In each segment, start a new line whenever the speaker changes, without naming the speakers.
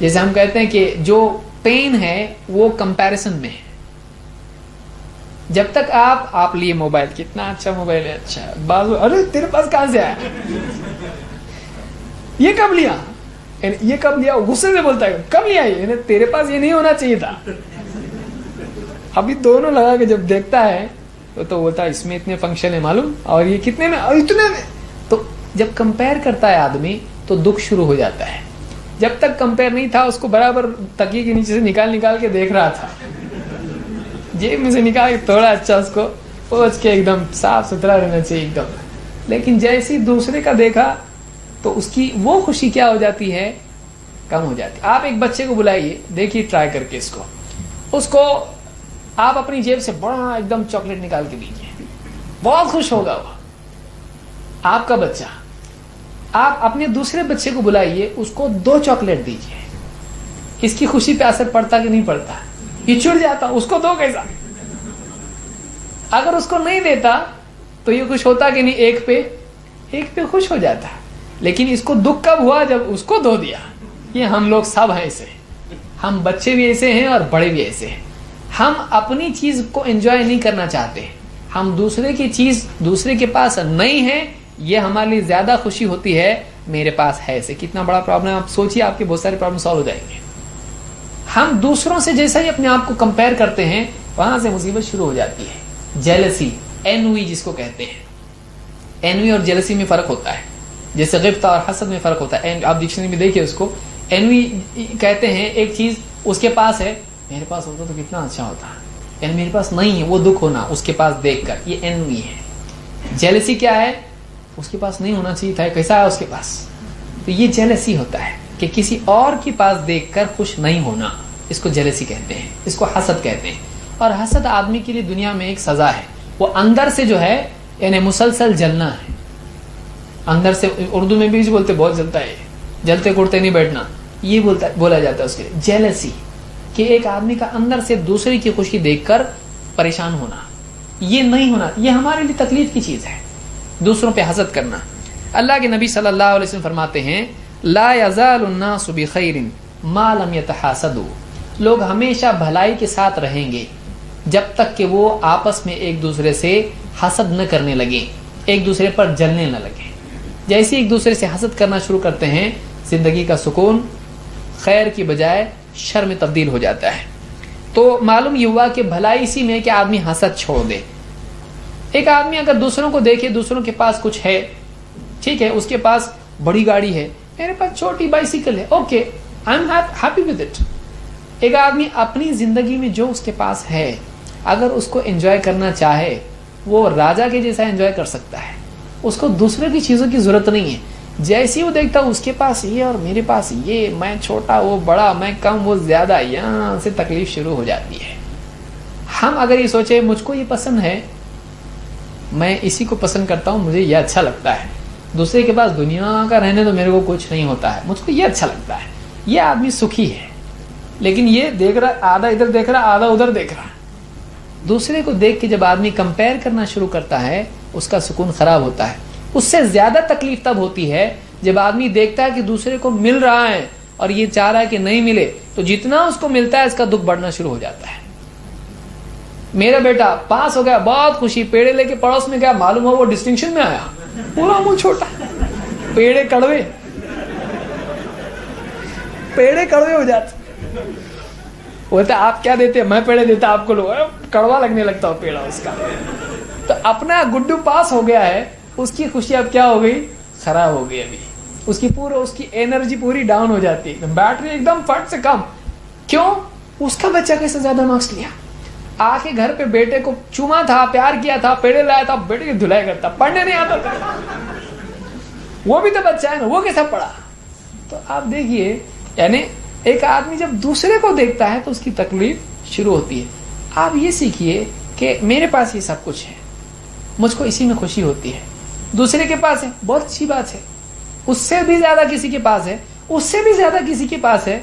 جیسے ہم کہتے ہیں کہ جو پین ہے وہ کمپیریزن میں ہے. جب تک آپ لیے موبائل، کتنا اچھا موبائل ہے، اچھا بازو، ارے تیرے پاس کہاں سے آیا، یہ کب لیا، یہ کب لیا، غصے سے بولتا ہے کب لیا یہ، تیرے پاس یہ نہیں ہونا چاہیے تھا. ابھی دونوں لگا کے جب دیکھتا ہے تو بولتا ہے اس میں اتنے فنکشن ہے معلوم، اور یہ کتنے میں، اتنے میں. تو جب کمپیئر کرتا ہے آدمی تو دکھ شروع ہو جاتا ہے. جب تک کمپیئر نہیں تھا اس کو برابر تکیے کے نیچے سے نکال کے دیکھ رہا تھا، جیب میں سے نکال کے تھوڑا اچھا اس کو پوچھ کے ایک دم صاف ستھرا رہنا چاہیے ایک دم. لیکن جیسے ہی دوسرے کا دیکھا تو اس کی وہ خوشی کیا ہو جاتی ہے، کم ہو جاتی. آپ ایک بچے کو بلائیے، دیکھیے ٹرائی کر کے اس کو آپ اپنی جیب سے بڑا ایک دم چاکلیٹ نکال کے دیجیے، بہت خوش ہوگا وہ آپ کا بچہ. آپ اپنے دوسرے بچے کو بلائیے، اس کو 2 چاکلیٹ دیجیے، اس کی خوشی پہ اثر پڑتا کہ نہیں پڑتا، یہ چڑ جاتا، اس کو دو کیسا. اگر اس کو نہیں دیتا تو یہ خوش ہوتا کہ نہیں، ایک پہ خوش ہو جاتا. لیکن اس کو دکھ کب ہوا، جب اس کو 2 دیا. یہ ہم لوگ سب ہیں ایسے، ہم بچے بھی ایسے ہیں اور بڑے بھی ایسے ہیں. ہم اپنی چیز کو انجوائے نہیں کرنا چاہتے، ہم دوسرے کی چیز دوسرے کے پاس نہیں ہے، یہ ہمارے لیے زیادہ خوشی ہوتی ہے میرے پاس ہے سے. کتنا بڑا پرابلم، آپ سوچیے آپ کے بہت سارے پرابلم سالو ہو جائیں گے. ہم دوسروں سے جیسا ہی اپنے آپ کو کمپیئر کرتے ہیں وہاں سے مصیبت شروع ہو جاتی ہے. جیلسی، اینوی جس کو کہتے ہیں. اینوی اور جیلسی میں فرق ہوتا ہے، جیسے غبطہ اور حسد میں فرق ہوتا ہے. آپ ڈکشنری میں دیکھیے اس کو. اینوی کہتے ہیں ایک چیز اس کے پاس ہے، میرے پاس ہوتا تو کتنا اچھا ہوتا، یعنی میرے پاس نہیں ہے، وہ دکھ ہونا اس کے پاس دیکھ کر، یہ اینوی ہے. جیلسی کیا ہے، اس کے پاس نہیں ہونا چاہیے تھا، کیسا ہے اس کے پاس. تو یہ جیلسی ہوتا ہے کہ کسی اور کے پاس دیکھ کر خوش نہیں ہونا، اس کو جیلسی کہتے ہیں. اس کو حسد کہتے ہیں. اور حسد آدمی کے لیے دنیا میں ایک سزا ہے. وہ اندر سے جو ہے یعنی مسلسل جلنا ہے اندر سے. اردو میں بھی بولتے بہت جلتا ہے، جلتے کوڑتے نہیں بیٹھنا، یہ بولا جاتا ہے اس کے لیے جیلسی. کہ ایک آدمی کا اندر سے دوسرے کی خوشی دیکھ کر پریشان ہونا، یہ نہیں ہونا. یہ ہمارے لیے تکلیف کی چیز ہے، دوسروں پہ حسد کرنا. اللہ کے نبی صلی اللہ علیہ وسلم فرماتے ہیں لا یزال الناس بخیر ما لم یتحاسدوا. لوگ ہمیشہ بھلائی کے ساتھ رہیں گے جب تک کہ وہ آپس میں ایک دوسرے سے حسد نہ کرنے لگیں، ایک دوسرے پر جلنے نہ لگیں. جیسے ایک دوسرے سے حسد کرنا شروع کرتے ہیں زندگی کا سکون خیر کی بجائے شر میں تبدیل ہو جاتا ہے. تو معلوم یہ ہوا کہ بھلائی اسی میں کہ آدمی حسد چھوڑ دے. ایک آدمی اگر دوسروں کو دیکھے، دوسروں کے پاس کچھ ہے، ٹھیک ہے، اس کے پاس بڑی گاڑی ہے، میرے پاس چھوٹی بائسیکل ہے، okay I am happy with it. ایک آدمی اپنی زندگی میں جو اس کے پاس ہے اگر اس کو انجوائے کرنا چاہے وہ راجا کے جیسا انجوائے کر سکتا ہے. اس کو دوسرے کی چیزوں کی ضرورت نہیں ہے. جیسے وہ دیکھتا اس کے پاس یہ اور میرے پاس یہ، میں چھوٹا وہ بڑا، میں کم وہ زیادہ، یہاں سے تکلیف شروع ہو جاتی ہے. ہم اگر یہ سوچے مجھ کو یہ پسند ہے، میں اسی کو پسند کرتا ہوں، مجھے یہ اچھا لگتا ہے، دوسرے کے پاس دنیا کا رہنے تو میرے کو کچھ نہیں ہوتا ہے، مجھ کو یہ اچھا لگتا ہے، یہ آدمی سکھی ہے. لیکن یہ دیکھ رہا آدھا ادھر دیکھ رہا آدھا ادھر دیکھ رہا. دوسرے کو دیکھ کے جب آدمی کمپیئر کرنا شروع کرتا ہے اس کا سکون خراب ہوتا ہے. اس سے زیادہ تکلیف تب ہوتی ہے جب آدمی دیکھتا ہے کہ دوسرے کو مل رہا ہے اور یہ چاہ رہا ہے کہ نہیں ملے، تو جتنا اس کو ملتا ہے اس کا دکھ بڑھنا شروع ہو جاتا ہے. میرا بیٹا پاس ہو گیا، بہت خوشی، پیڑے لے کے پڑوس میں گیا، معلوم ہو وہ ڈسٹنکشن میں آیا، پورا منہ چھوٹا، پیڑے کڑوے ہو جاتے. بولتا آپ کیا دیتے، میں پیڑے دیتا آپ کو، لوگ کڑوا لگنے لگتا ہو پیڑا اس کا. تو اپنا گڈو پاس ہو گیا ہے، اس کی خوشی اب کیا ہو گئی، خراب ہو گئی. ابھی اس کی انرجی پوری ڈاؤن ہو جاتی ہے، بیٹری ایک دم فٹ سے کم. کیوں؟ اس کا بچہ کیسے زیادہ مارکس لیا، آ کے گھر پہ بیٹے کو چوما تھا، پیار کیا تھا، پیڑے لایا تھا، بیٹے کی دھلائی کرتا، پڑھنے نہیں آتا تھا. وہ بھی تو بچہ ہے نا، وہ کیسا پڑھا. تو آپ دیکھیے یعنی ایک آدمی جب دوسرے کو دیکھتا ہے تو اس کی تکلیف شروع ہوتی ہے. آپ یہ سیکھیے کہ میرے پاس یہ سب کچھ ہے، مجھ کو اسی میں خوشی ہوتی ہے. دوسرے کے پاس ہے، بہت اچھی بات ہے، اس سے بھی زیادہ کسی کے پاس ہے، اس سے بھی زیادہ کسی کے پاس ہے،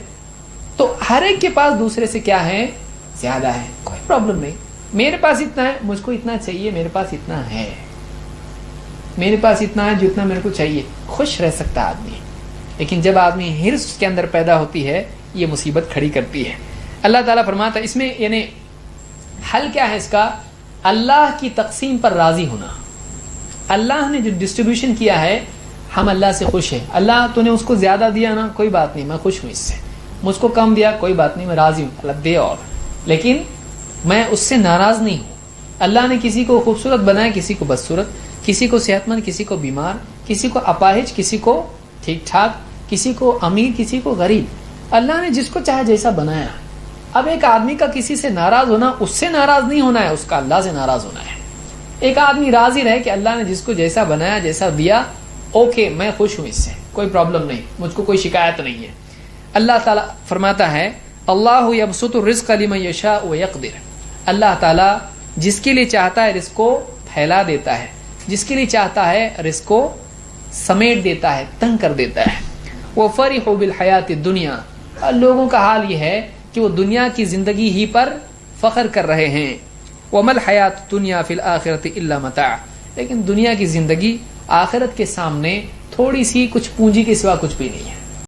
تو ہر ایک کے پاس دوسرے سے کیا ہے، زیادہ ہے. کوئی پرابلم نہیں، میرے پاس اتنا ہے، مجھ کو اتنا چاہیے، میرے پاس اتنا ہے، میرے پاس اتنا ہے جتنا میرے کو چاہیے، خوش رہ سکتا آدمی. لیکن جب آدمی ہرس کے اندر پیدا ہوتی ہے یہ مصیبت کھڑی کرتی ہے. اللہ تعالیٰ فرماتا ہے اس میں یعنی حل کیا ہے اس کا؟ اللہ کی تقسیم پر راضی ہونا. اللہ نے جو ڈسٹریبیوشن کیا ہے ہم اللہ سے خوش ہیں. اللہ تو نے اس کو زیادہ دیا نا، کوئی بات نہیں، میں خوش ہوں اس سے. مجھ کو کم دیا، کوئی بات نہیں، میں راضی ہوں، اللہ دے اور، لیکن میں اس سے ناراض نہیں ہوں. اللہ نے کسی کو خوبصورت بنایا، کسی کو بدصورت، کسی کو صحت مند، کسی کو بیمار، کسی کو اپاہج، کسی کو ٹھیک ٹھاک، کسی کو امیر، کسی کو غریب. اللہ نے جس کو چاہے جیسا بنایا. اب ایک آدمی کا کسی سے ناراض ہونا، اس سے ناراض نہیں ہونا ہے، اس کا اللہ سے ناراض ہونا ہے. ایک آدمی راضی رہے کہ اللہ نے جس کو جیسا بنایا، جیسا دیا، اوکے میں خوش ہوں اس سے، کوئی پرابلم نہیں، مجھ کو کوئی شکایت نہیں ہے. اللہ تعالیٰ فرماتا ہے اللہ یبسط الرزق لمن یشاء ویقدر. اللہ تعالیٰ جس کے لیے چاہتا ہے رزق کو پھیلا دیتا ہے، جس کے لیے چاہتا ہے رزق کو سمیٹ دیتا ہے، تنگ کر دیتا ہے. وفرحوا بالحیات الدنیا. لوگوں کا حال یہ ہے کہ وہ دنیا کی زندگی ہی پر فخر کر رہے ہیں. وما الحیات الدنیا فی الآخرۃ الا متاع. لیکن دنیا کی زندگی آخرت کے سامنے تھوڑی سی کچھ پونجی کے سوا کچھ بھی نہیں ہے.